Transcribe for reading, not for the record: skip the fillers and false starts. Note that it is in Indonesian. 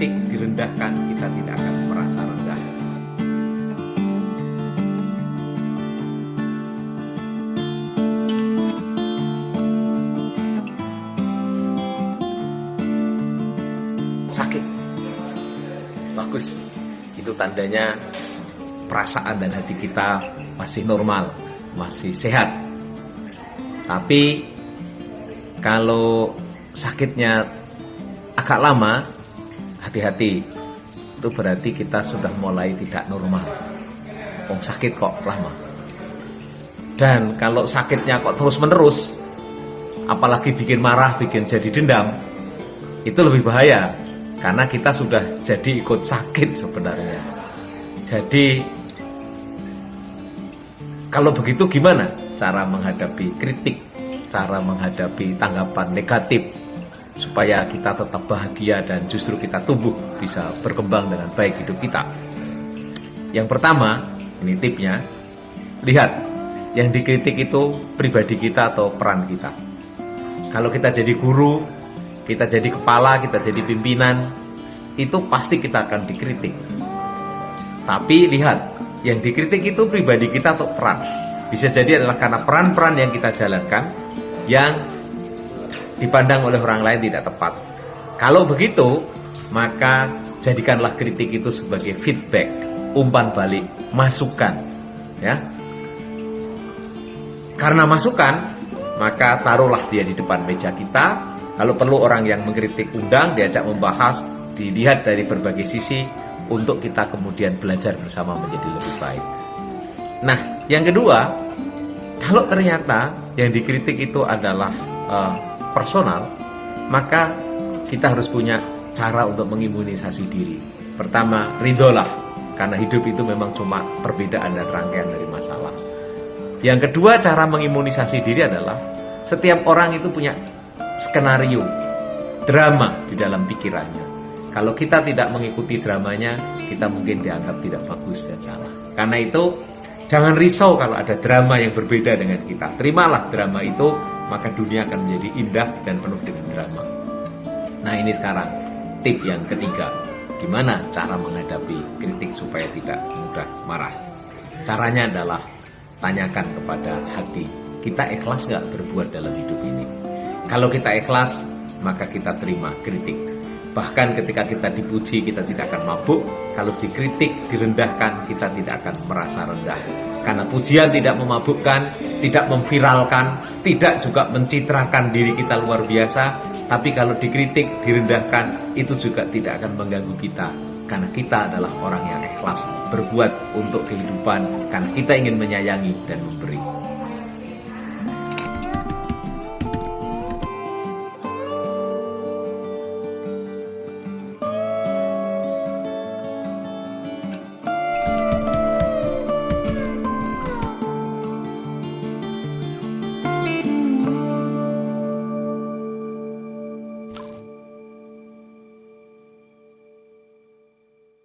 dikritik, direndahkan, kita tidak akan merasa rendah. Sakit, bagus, itu tandanya perasaan dan hati kita masih normal, masih sehat. Tapi kalau sakitnya agak lama, hati-hati, itu berarti kita sudah mulai tidak normal. Sakit kok lama. Dan kalau sakitnya kok terus-menerus, apalagi bikin marah, bikin jadi dendam, itu lebih bahaya. Karena kita sudah jadi ikut sakit sebenarnya. Jadi kalau begitu gimana cara menghadapi kritik, cara menghadapi tanggapan negatif, supaya kita tetap bahagia dan justru kita tumbuh, bisa berkembang dengan baik hidup kita? Yang pertama, ini tipnya, lihat yang dikritik itu pribadi kita atau peran kita. Kalau kita jadi guru, kita jadi kepala, kita jadi pimpinan, itu pasti kita akan dikritik. Tapi lihat, yang dikritik itu pribadi kita atau peran. Bisa jadi adalah karena peran-peran yang kita jalankan yang dipandang oleh orang lain tidak tepat. Kalau begitu, maka jadikanlah kritik itu sebagai feedback, umpan balik, masukan, ya. Karena masukan, maka taruhlah dia di depan meja kita. Kalau perlu orang yang mengkritik, undang, diajak membahas, dilihat dari berbagai sisi untuk kita kemudian belajar bersama menjadi lebih baik. Nah, yang kedua, kalau ternyata yang dikritik itu adalah personal, maka kita harus punya cara untuk mengimunisasi diri. Pertama, ridholah, karena hidup itu memang cuma perbedaan dan rangkaian dari masalah. Yang kedua, cara mengimunisasi diri adalah setiap orang itu punya skenario, drama di dalam pikirannya. Kalau kita tidak mengikuti dramanya, kita mungkin dianggap tidak bagus dan salah. Karena itu, jangan risau kalau ada drama yang berbeda dengan kita. Terimalah drama itu, maka dunia akan menjadi indah dan penuh dengan drama. Nah, ini sekarang tip yang ketiga. Gimana cara menghadapi kritik supaya tidak mudah marah? Caranya adalah tanyakan kepada hati, kita ikhlas nggak berbuat dalam hidup ini? Kalau kita ikhlas, maka kita terima kritik. Bahkan ketika kita dipuji, kita tidak akan mabuk. Kalau dikritik, direndahkan, kita tidak akan merasa rendah. Karena pujian tidak memabukkan, tidak memviralkan, tidak juga mencitrakan diri kita luar biasa. Tapi kalau dikritik, direndahkan, itu juga tidak akan mengganggu kita. Karena kita adalah orang yang ikhlas berbuat untuk kehidupan, karena kita ingin menyayangi dan memberi.